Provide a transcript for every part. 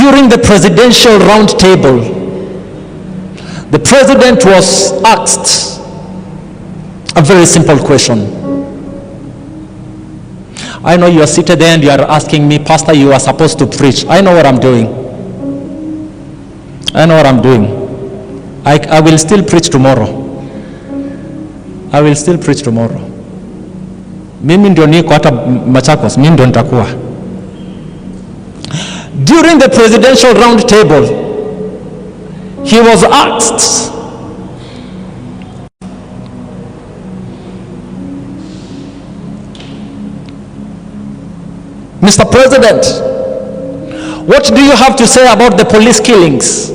During the presidential roundtable, the president was asked a very simple question. I know you are seated there and you are asking me, Pastor, you are supposed to preach. I know what I'm doing. I know what I'm doing. I will still preach tomorrow. I will still preach tomorrow. Mimi ndio niko hata Machakos, mimi ndio nitakuwa. During the presidential round table, he was asked, Mr. President, what do you have to say about the police killings?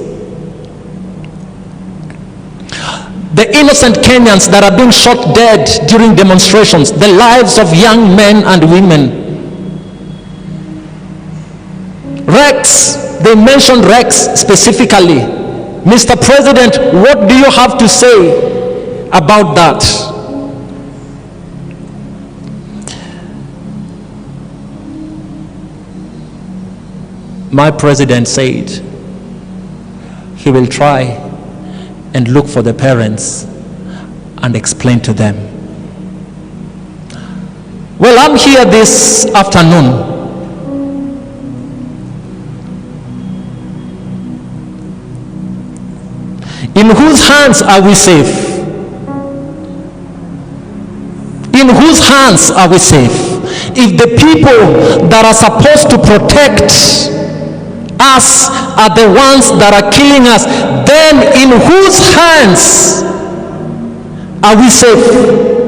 The innocent Kenyans that are being shot dead during demonstrations, the lives of young men and women. Rex, they mentioned Rex specifically. Mr. President, what do you have to say about that? My president said he will try and look for the parents and explain to them. Well, I'm here this afternoon in whose hands are we safe? In whose hands are we safe? If the people that are supposed to protect us are the ones that are killing us, then in whose hands are we safe?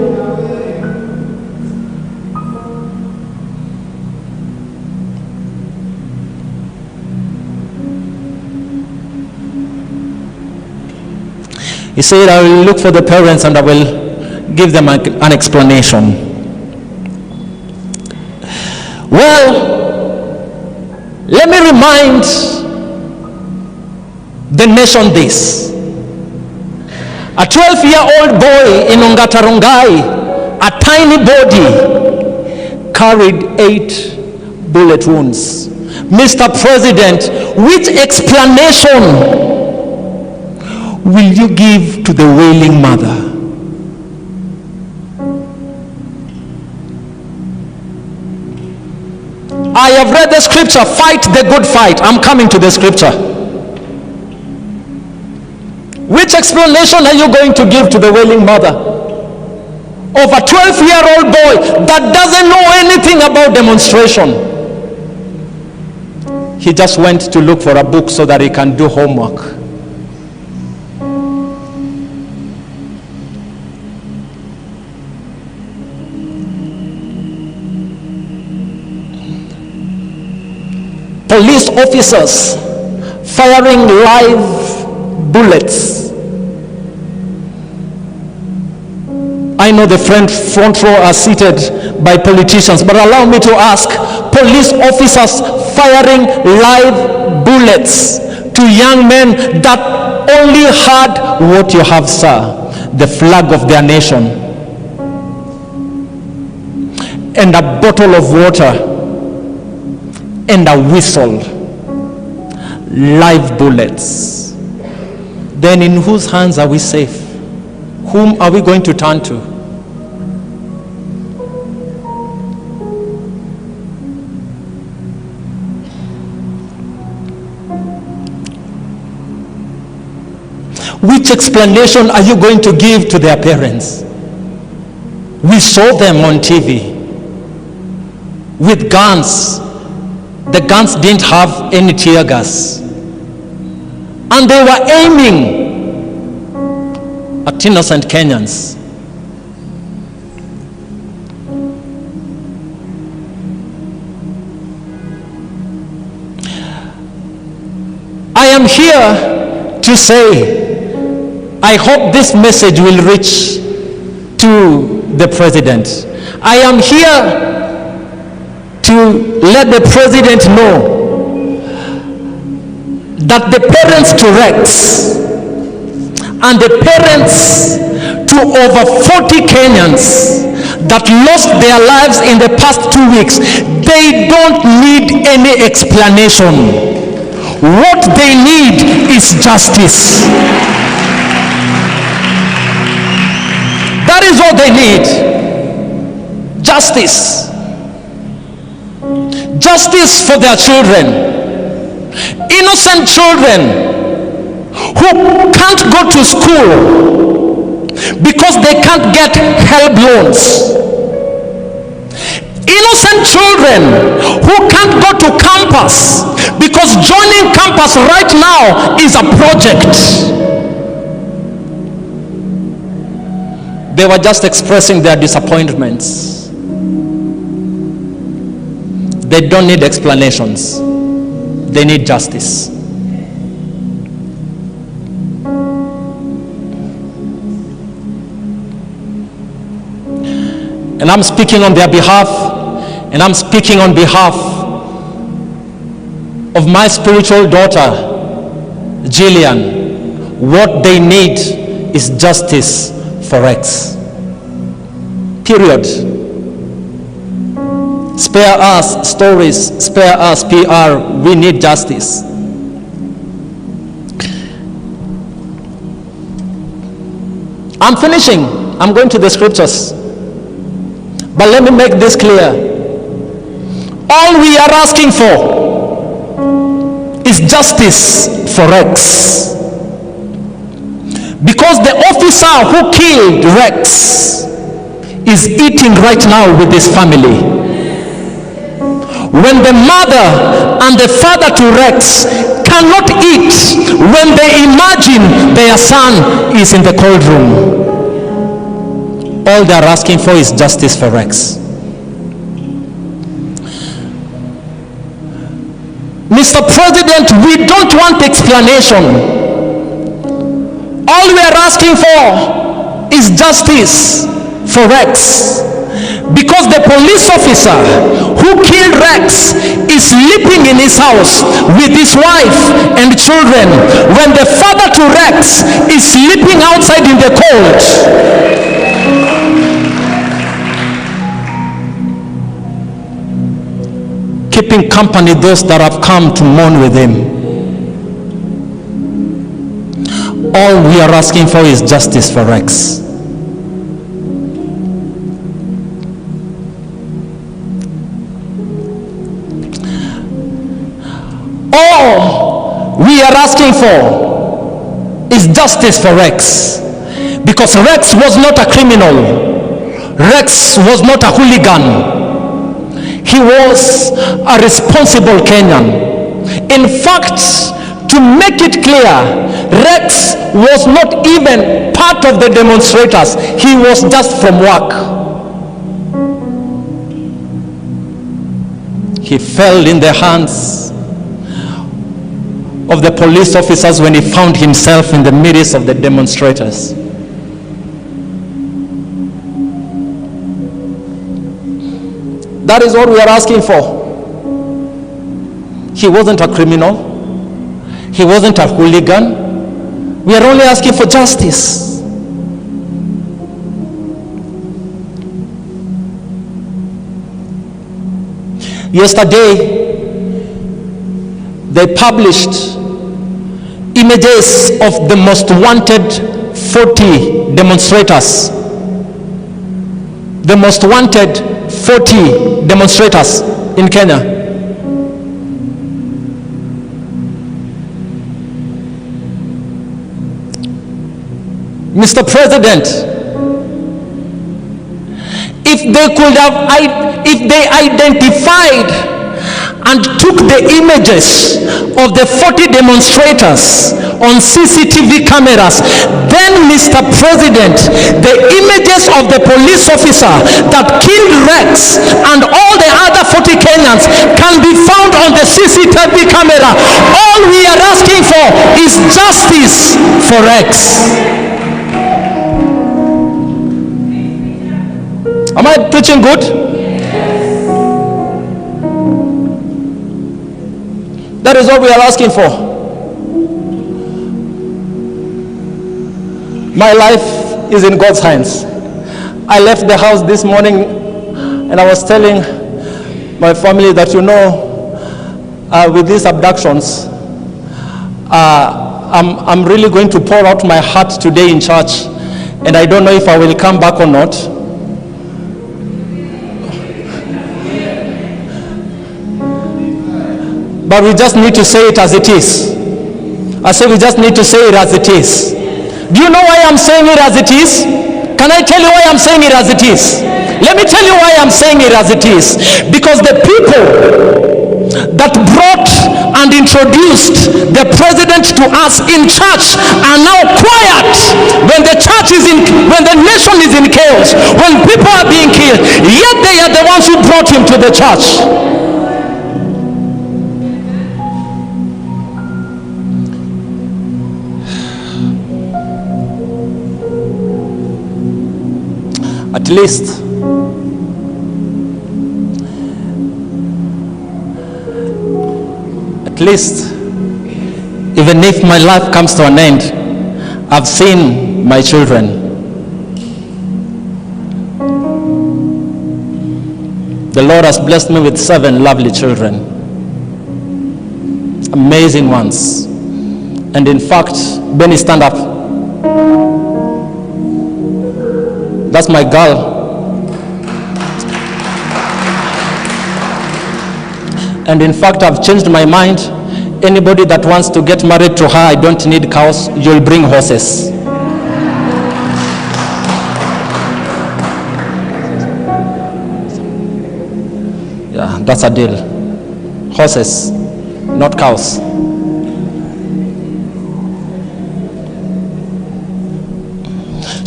He said, I will look for the parents and I will give them an explanation. Well, let me remind the nation this. A 12-year-old boy in Ongatarongai, a tiny body, carried 8 bullet wounds. Mr. President, which explanation will you give to the wailing mother? I have read the scripture, fight the good fight. I'm coming to the scripture. Which explanation are you going to give to the wailing mother of a 12-year-old boy that doesn't know anything about demonstration? He just went to look for a book so that he can do homework. Police officers firing live bullets. I know the front row are seated by politicians, but allow me to ask, police officers firing live bullets to young men that only had what you have, sir, the flag of their nation and a bottle of water and a whistle, live bullets. Then in whose hands are we safe? Whom are we going to turn to? Which explanation are you going to give to their parents? We saw them on TV with guns. The guns didn't have any tear gas. And they were aiming at innocent Kenyans. I am here to say, I hope this message will reach to the president. I am here to let the president know that the parents to Rex and the parents to over 40 Kenyans that lost their lives in the past 2 weeks, they don't need any explanation. What they need is justice. That is what they need. Justice. Justice for their children. Innocent children who can't go to school because they can't get help loans. Innocent children who can't go to campus because joining campus right now is a project. They were just expressing their disappointments. They don't need explanations. They need justice. And I'm speaking on their behalf, and I'm speaking on behalf of my spiritual daughter, Jillian. What they need is justice for X. Period. Spare us stories, spare us PR. We need justice. I'm finishing. I'm going to the scriptures. But let me make this clear. All we are asking for is justice for Rex. Because the officer who killed Rex is eating right now with his family. When the mother and the father to Rex cannot eat when they imagine their son is in the cold room. All they are asking for is justice for Rex. Mr. President, we don't want explanation. All we are asking for is justice for Rex. Because the police officer who killed Rex is sleeping in his house with his wife and children when the father to Rex is sleeping outside in the cold. Keeping company those that have come to mourn with him. All we are asking for is justice for Rex. All we are asking for is justice for Rex. Because Rex was not a criminal. Rex was not a hooligan. He was a responsible Kenyan. In fact, to make it clear, Rex was not even part of the demonstrators. He was just from work. He fell in the hands of the police officers when he found himself in the midst of the demonstrators. That is what we are asking for. He wasn't a criminal. He wasn't a hooligan. We are only asking for justice. Yesterday, they published images of the most wanted 40 demonstrators. The most wanted 40 demonstrators in Kenya. Mr. President, if they identified and took the images of the 40 demonstrators on CCTV cameras, then Mr. President, the images of the police officer that killed Rex and all the other 40 Kenyans can be found on the CCTV camera. All we are asking for is justice for Rex. Am I preaching good? That is what we are asking for. My life is in God's hands. I left the house this morning and I was telling my family that, with these abductions, I'm really going to pour out my heart today in church, and I don't know if I will come back or not. But we just need to say it as it is. I say we just need to say it as it is. Do you know why I'm saying it as it is? Can I tell you why I'm saying it as it is? Let me tell you why I'm saying it as it is. Because the people that brought and introduced the president to us in church are now quiet when the church is when the nation is in chaos, when people are being killed, yet they are the ones who brought him to the church. At least, even if my life comes to an end, I've seen my children. The Lord has blessed me with 7 lovely children, amazing ones. And in fact, Benny, stand up. That's my girl. And in fact, I've changed my mind. Anybody that wants to get married to her, I don't need cows, you'll bring horses. Yeah, that's a deal. Horses, not cows.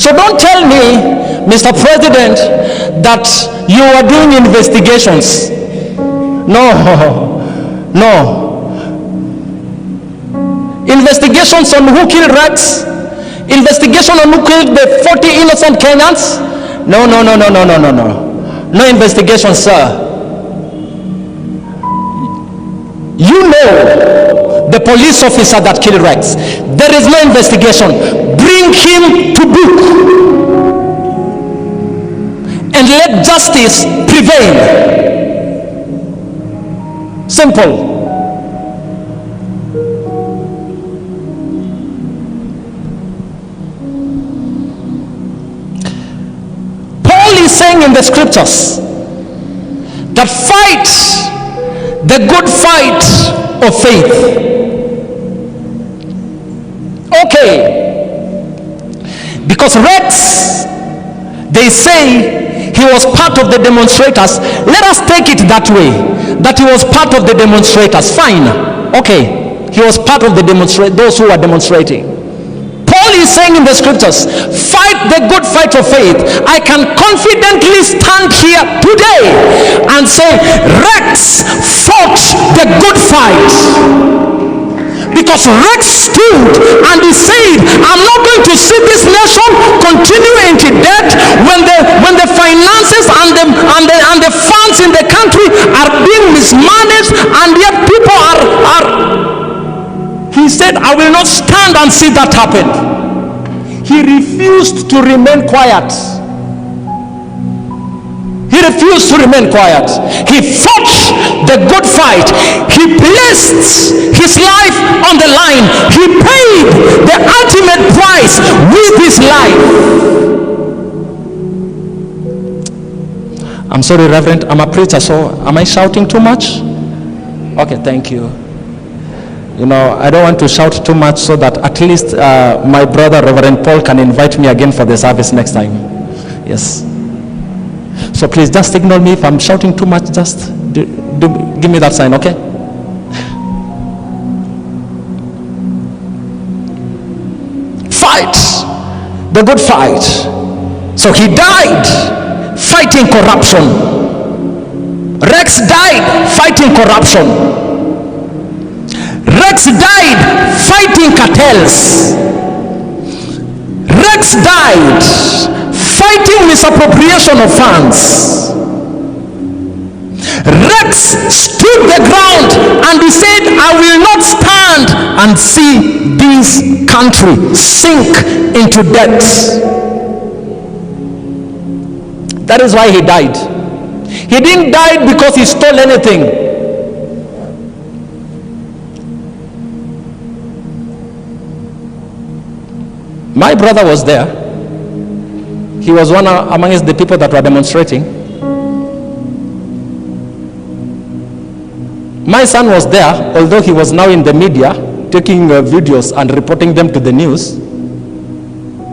So don't tell me, Mr. President, that you are doing investigations. No. Investigations on who killed Rex? Investigation on who killed the 40 innocent Kenyans? No. No investigation, sir. You know the police officer that killed Rex. There is no investigation. Bring him to book and let justice prevail. Simple. Paul is saying in the scriptures that fight the good fight of faith. Okay. Because Rex, they say he was part of the demonstrators. Let us take it that way, that he was part of the demonstrators. Fine. Okay. He was part of the those who are demonstrating. Paul is saying in the scriptures, fight the good fight of faith. I can confidently stand here today and say, Rex fought the good fight. Because Rex stood and he said, I'm not going to see this nation continue into debt when the finances and the funds in the country are being mismanaged, and yet people are. He said, I will not stand and see that happen. He refused to remain quiet. He refused to remain quiet. He fought the good fight. He placed his life on the line. He paid the ultimate price with his life. I'm sorry, Reverend. I'm a preacher, so am I shouting too much? Okay, thank you. You know, I don't want to shout too much so that at least my brother, Reverend Paul, can invite me again for the service next time. Yes. So please just signal me if I'm shouting too much. Just give me that sign, okay? Fight the good fight. So he died fighting corruption. Rex died fighting corruption. Rex died fighting cartels. Rex died fighting misappropriation of funds. Rex stood the ground and he said, I will not stand and see this country sink into debt. That is why he died. He didn't die because he stole anything. My brother was there. He was one amongst the people that were demonstrating. My son was there, although he was now in the media taking videos and reporting them to the news.